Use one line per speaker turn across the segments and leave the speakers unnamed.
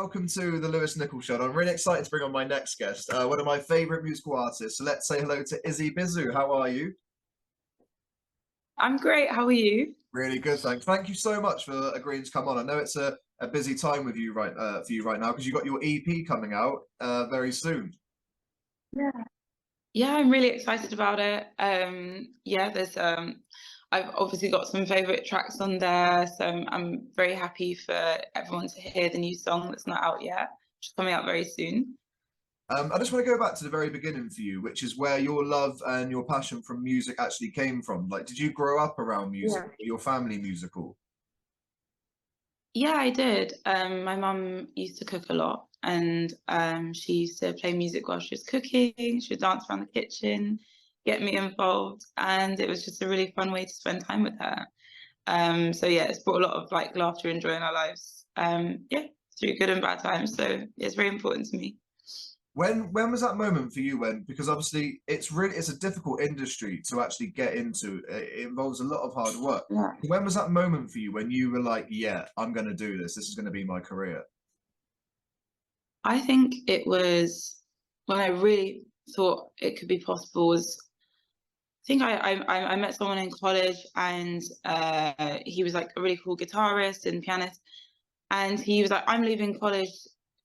welcome to the Lewis Nichols Show. I'm really excited to bring on my next guest, one of my favourite musical artists. So let's say hello to Izzy Bizu. How are you?
I'm great. How are you?
Really good, thanks. Thank you so much for agreeing to come on. I know it's a busy time with you for you right now because you've got your EP coming out very soon.
Yeah. Yeah, I'm really excited about it. Yeah, there's I've obviously got some favorite tracks on there, so I'm very happy for everyone to hear the new song that's not out yet, which is coming out very soon.
I just want to go back to the very beginning for you, which is where your love and your passion from music actually came from. Like, did you grow up around music?
Yeah.
Were your family musical?
Yeah, I did. My mum used to cook a lot, and she used to play music while she was cooking. She would dance around the kitchen, get me involved, and it was just a really fun way to spend time with her. So yeah, it's brought a lot of like laughter and joy in our lives. Yeah, through good and bad times. So it's very important to me.
When was that moment for you when, because obviously it's a difficult industry to actually get into. It involves a lot of hard work.
Yeah.
When was that moment for you when you were like, yeah, I'm going to do this. This is going to be my career.
I think it was when I really thought it could be possible was I think I met someone in college, and he was like a really cool guitarist and pianist, and he was like, I'm leaving college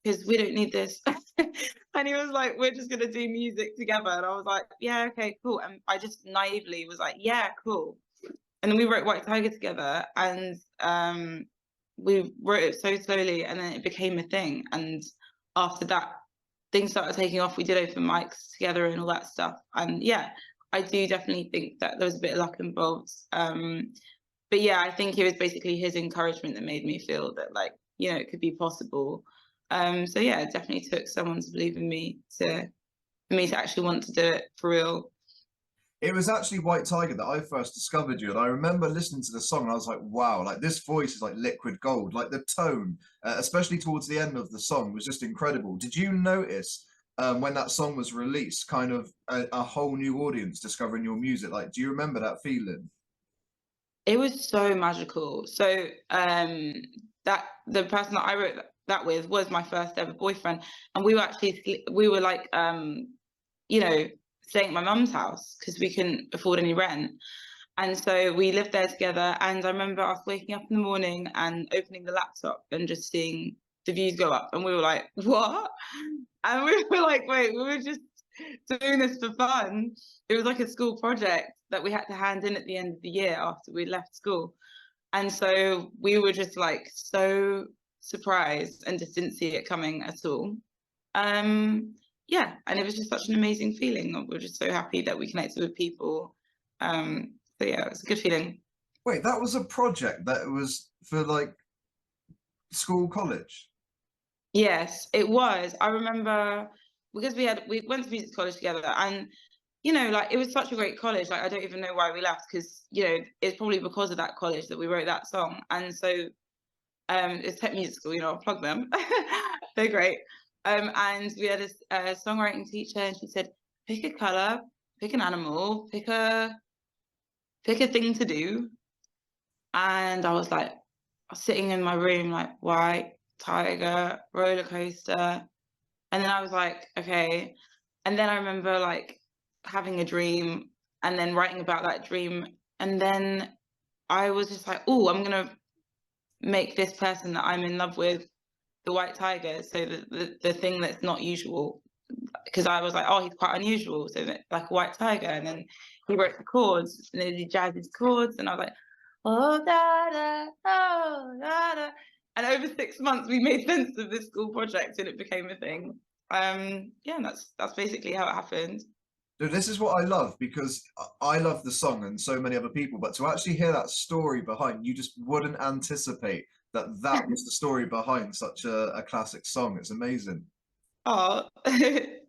because we don't need this. And he was like, we're just gonna do music together. And I was like, yeah, okay, cool. And I just naively was like, yeah, cool. And then we wrote White Tiger together, and we wrote it so slowly, and then it became a thing. And after that, things started taking off. We did open mics together and all that stuff. And yeah, I do definitely think that there was a bit of luck involved. But yeah, I think it was basically his encouragement that made me feel that, like, you know, it could be possible. So yeah, it definitely took someone to believe in me for me to actually want to do it for real.
It was actually White Tiger that I first discovered you, and I remember listening to the song, and I was like, "Wow! Like this voice is like liquid gold. Like the tone, especially towards the end of the song, was just incredible." Did you notice when that song was released, kind of a whole new audience discovering your music? Like, do you remember that feeling?
It was so magical. So that the person that I wrote that with was my first ever boyfriend, and we were actually we were like you know, staying at my mum's house because we couldn't afford any rent. And so we lived there together. And I remember us waking up in the morning and opening the laptop and just seeing the views go up. And we were like, what? And we were like, wait, we were just doing this for fun. It was like a school project that we had to hand in at the end of the year after we left school. And so we were just like so surprised and just didn't see it coming at all. Yeah, and it was just such an amazing feeling. We were just so happy that we connected with people. So yeah, it was a good feeling.
Wait, that was a project that was for like school, college.
Yes, it was. I remember because we went to music college together, and you know, like it was such a great college. Like I don't even know why we left because you know it's probably because of that college that we wrote that song. And so it's tech music school, you know, I'll plug them. They're great. And we had a songwriting teacher, and she said, pick a color, pick an animal, pick a thing to do. And I was like, I was sitting in my room, like white, tiger, roller coaster. And then I was like, okay. And then I remember like having a dream and then writing about that dream. And then I was just like, oh, I'm gonna make this person that I'm in love with the white tiger. So the thing that's not usual. Because I was like, oh, he's quite unusual. So that, like a white tiger. And then he wrote the chords and then he jazzed his chords. And I was like, oh, da, da, oh, da, da. And over 6 months, we made sense of this school project and it became a thing. Yeah, and that's basically how it happened.
So this is what I love because I love the song and so many other people, but to actually hear that story behind, you just wouldn't anticipate that that was the story behind such a classic song. It's amazing.
Oh,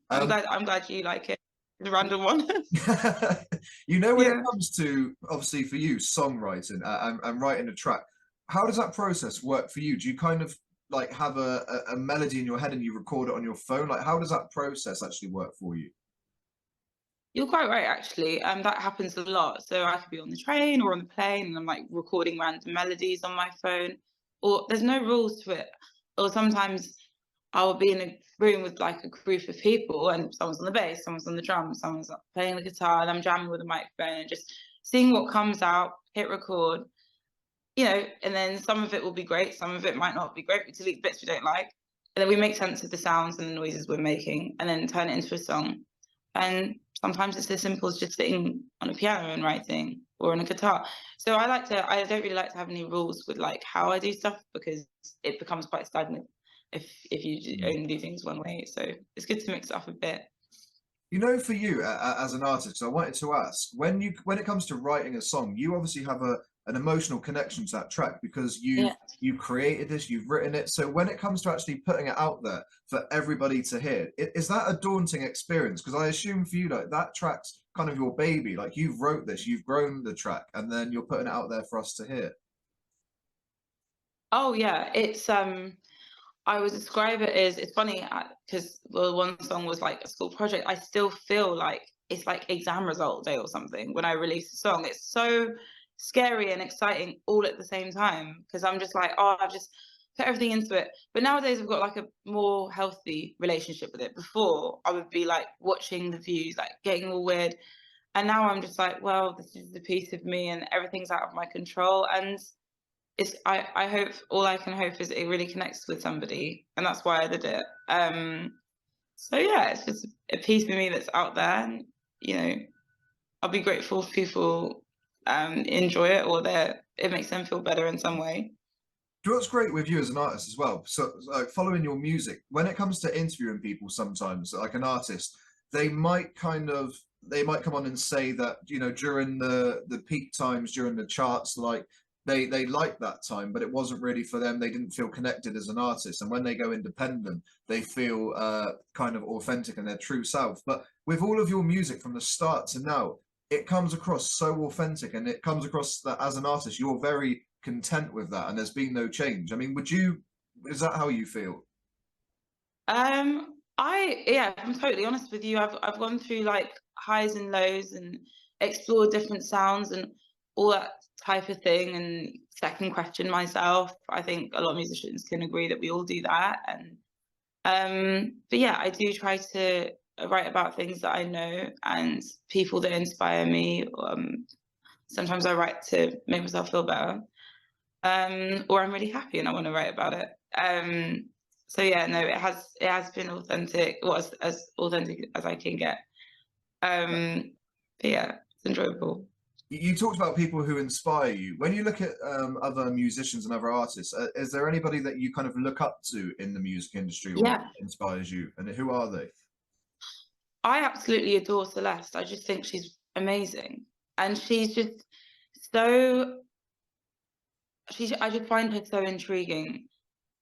Um,
I'm glad you like it. The random one.
you know, when it
Yeah.
comes to obviously for you songwriting and writing a track, how does that process work for you? Do you kind of like have a melody in your head and you record it on your phone? Like, how does that process actually work for you?
You're quite right, actually. That happens a lot. So I could be on the train or on the plane, and I'm like recording random melodies on my phone, or there's no rules to it. Or sometimes I'll be in a room with like a group of people, and someone's on the bass, someone's on the drums, someone's playing the guitar, and I'm jamming with a microphone and just seeing what comes out, hit record, you know, and then some of it will be great, some of it might not be great. We delete bits we don't like, and then we make sense of the sounds and the noises we're making, and then turn it into a song. And sometimes it's as simple as just sitting on a piano and writing, or on a guitar. So I don't really like to have any rules with like how I do stuff, because it becomes quite stagnant if you only do things one way. So it's good to mix it up a bit.
You know, for you as an artist, I wanted to ask, when it comes to writing a song, you obviously have an emotional connection to that track because
Yeah.
you've created this, you've written it. So when it comes to actually putting it out there for everybody to hear, is that a daunting experience? Because I assume for you, like that track's kind of your baby. Like you've wrote this, you've grown the track, and then you're putting it out there for us to hear.
Oh yeah, it's I would describe it as, it's funny because the one song was like a school project. I still feel like it's like exam result day or something when I release a song. It's so scary and exciting all at the same time, because I'm just like, oh, I've just put everything into it. But nowadays I've got like a more healthy relationship with it. Before I would be like watching the views, like getting all weird. And now I'm just like, well, this is the piece of me and everything's out of my control. And I hope, all I can hope is it really connects with somebody, and that's why I did it. So yeah, it's just a piece of me that's out there, and you know, I'll be grateful if people enjoy it, or that it makes them feel better in some way.
Do you know what's great with you as an artist as well? So, like following your music, when it comes to interviewing people, sometimes like an artist, they might they might come on and say that during the peak times during the charts, like they liked that time, but it wasn't really for them. They didn't feel connected as an artist, and when they go independent, they feel kind of authentic and their true self. But with all of your music from the start to now, it comes across so authentic, and it comes across that as an artist, you're very content with that, and there's been no change. I mean, is that how you feel?
Yeah, if I'm totally honest with you, I've gone through like highs and lows and explored different sounds and all that type of thing, and second question myself. I think a lot of musicians can agree that we all do that. And but yeah, I do try to write about things that I know and people that inspire me. Sometimes I write to make myself feel better, or I'm really happy and I want to write about it. So yeah, no, it has been authentic, well, as authentic as I can get. But yeah, it's enjoyable.
You talked about people who inspire you. When you look at other musicians and other artists, is there anybody that you kind of look up to in the music industry or
Yeah,
inspires you? And who are they?
I absolutely adore Celeste. I just think she's amazing, and she's just so I just find her so intriguing,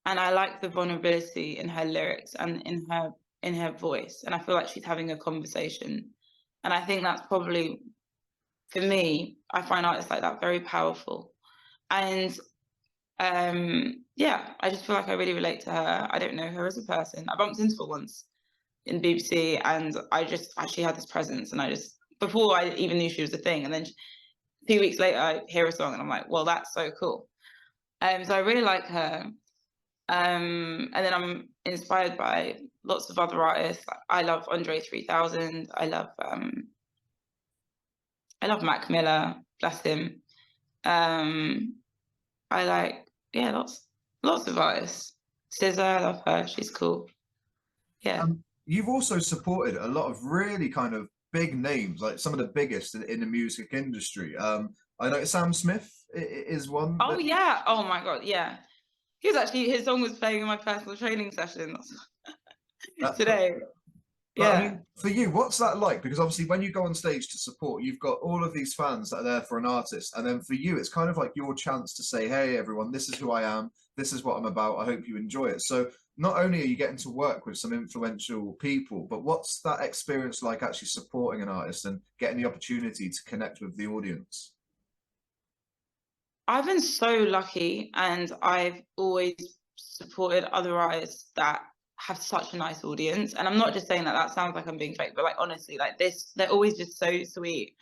and I like the vulnerability in her lyrics and in her voice, and I feel like she's having a conversation, and I think that's probably, for me, I find artists like that very powerful. And yeah, I just feel like I really relate to her. I don't know her as a person. I bumped into her once in BBC, and I just actually had this presence, and I just, before I even knew she was a thing, and then 2 weeks later I hear a song and I'm like, well, that's so cool. So I really like her. And then I'm inspired by lots of other artists. I love Andre 3000. I love Mac Miller, bless him. Um, I like, yeah, lots of artists. SZA, I love her. She's cool. Yeah.
You've also supported a lot of really kind of big names, like some of the biggest in the music industry. I know Sam Smith is one
Oh
that
yeah. Oh my God. Yeah. His song was playing in my personal training session
that's
today.
But I
Yeah.
mean, for you, what's that like? Because obviously, when you go on stage to support, you've got all of these fans that are there for an artist. And then for you, it's kind of like your chance to say, hey, everyone, this is who I am. This is what I'm about. I hope you enjoy it. So not only are you getting to work with some influential people, but what's that experience like actually supporting an artist and getting the opportunity to connect with the audience?
I've been so lucky, and I've always supported other artists that have such a nice audience. And I'm not just saying that, that sounds like I'm being fake, but like honestly, like this, they're always just so sweet.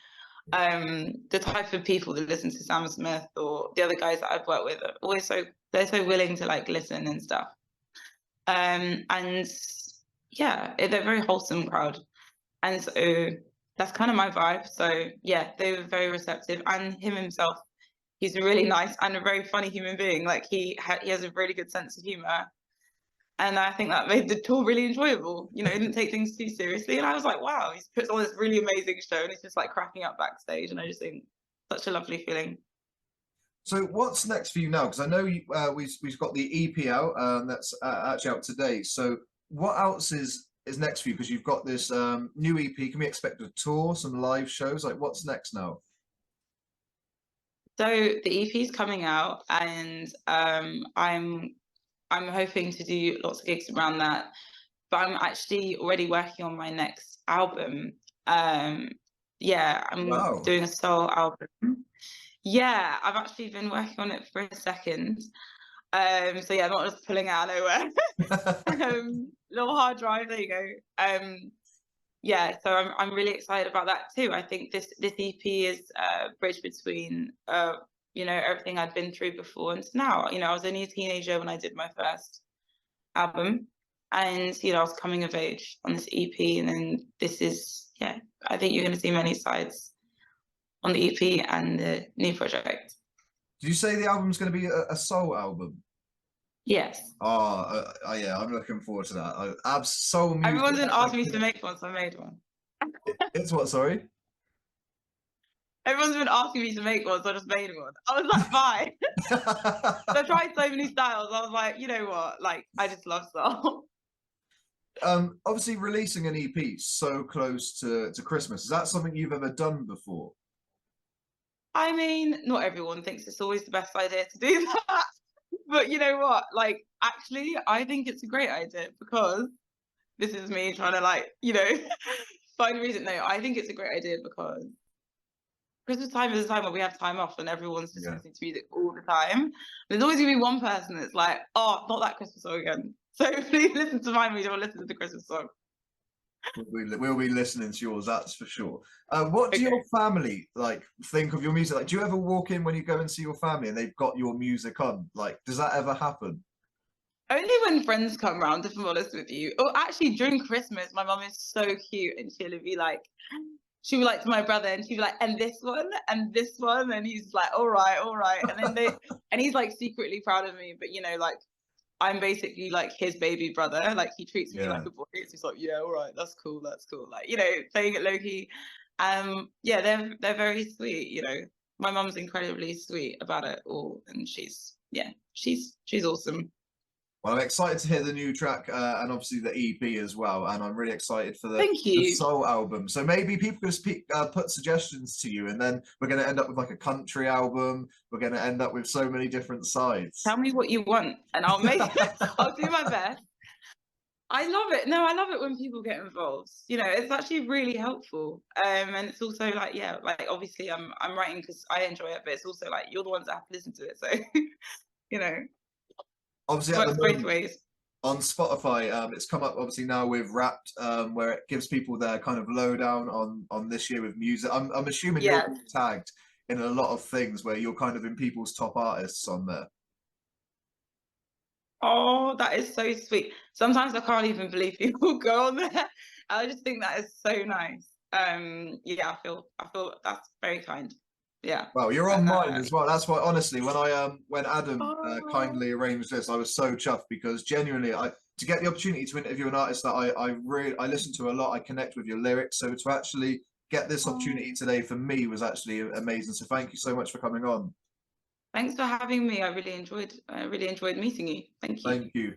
The type of people that listen to Sam Smith or the other guys that I've worked with are always they're so willing to like listen and stuff. And yeah, they're a very wholesome crowd. And so that's kind of my vibe. So yeah, they were very receptive, and him himself, he's a really nice and a very funny human being. Like he has a really good sense of humor, and I think that made the tour really enjoyable. You know, he didn't take things too seriously, and I was like, wow, he's put on this really amazing show, and he's just like cracking up backstage, and I just think such a lovely feeling.
So what's next for you now? Because I know we've got the EP out, that's actually out today. So what else is next for you? Because you've got this new EP. Can we expect a tour, some live shows? Like what's next now?
So the EP is coming out, and I'm hoping to do lots of gigs around that. But I'm actually already working on my next album. Um, yeah, I'm
Wow.
doing a soul album. Yeah, I've actually been working on it for a second. So yeah, not just pulling out of nowhere. Little hard drive, there you go. Yeah, so I'm really excited about that too. I think this EP is a bridge between you know, everything I'd been through before and now. You know, I was only a teenager when I did my first album, and you know, I was coming of age on this EP, and then this is, yeah, I think you're going to see many sides on the EP and the new project.
Did you say the album's going to be a soul album?
Yes.
Yeah, I'm looking forward to that. Soul music.
Everyone's been asking me to make one, so I made one.
It's what? Sorry.
Everyone's been asking me to make one, so I just made one. I was like, bye. So I tried so many styles. I was like, you know what? Like, I just love soul.
Obviously releasing an EP so close to Christmas, is that something you've ever done before?
I mean, not everyone thinks it's always the best idea to do that. But you know what? Like, actually, I think it's a great idea, because this is me trying to, like, you know, find a reason. No, I think it's a great idea because Christmas time is a time where we have time off and everyone's just
Yeah.
listening to music all the time. There's always gonna be one person that's like, oh, not that Christmas song again. So please listen to my music or listen to the Christmas song.
We'll be listening to yours, that's for sure. What do
Okay.
your family like think of your music? Like, do you ever walk in when you go and see your family and they've got your music on? Like, does that ever happen?
Only when friends come round, if I'm honest with you. Or actually during Christmas, my mum is so cute, and she'll be like, she would like to my brother, and she'd be like, and this one, and this one, and he's like, all right, all right. And then and he's like secretly proud of me, but you know, like, I'm basically like his baby brother. Like, he treats me
Yeah.
like a boy. So he's like, yeah, all right, that's cool, that's cool. Like, you know, playing it low key. Yeah, they're very sweet. You know, my mum's incredibly sweet about it all, and she's awesome.
Well, I'm excited to hear the new track and obviously the EP as well. And I'm really excited for
Thank
the
you.
soul album. So maybe people can put suggestions to you, and then we're going to end up with like a country album. We're going to end up with so many different sides.
Tell me what you want, and I'll make it. I'll do my best. I love it. No, I love it when people get involved. You know, it's actually really helpful. And it's also like, yeah, like obviously I'm writing because I enjoy it, but it's also like you're the ones that have to listen to it. So, you know,
Obviously, at the
works both
moment
ways.
on Spotify, it's come up obviously now with Wrapped, where it gives people their kind of lowdown on this year with music. I'm assuming you're
Yeah.
tagged in a lot of things where you're kind of in people's top artists on there.
Oh, that is so sweet. Sometimes I can't even believe people go on there. I just think that is so nice. Yeah, I feel that's very kind. Yeah.
Well, you're on mine
Uh,
as well. That's why, honestly, when Adam
oh,
kindly arranged this, I was so chuffed because genuinely, I to get the opportunity to interview an artist that I listen to a lot, I connect with your lyrics. So to actually get this
oh.
opportunity today for me was actually amazing. So thank you so much for coming on.
Thanks for having me. I really enjoyed meeting you. Thank you.
Thank you.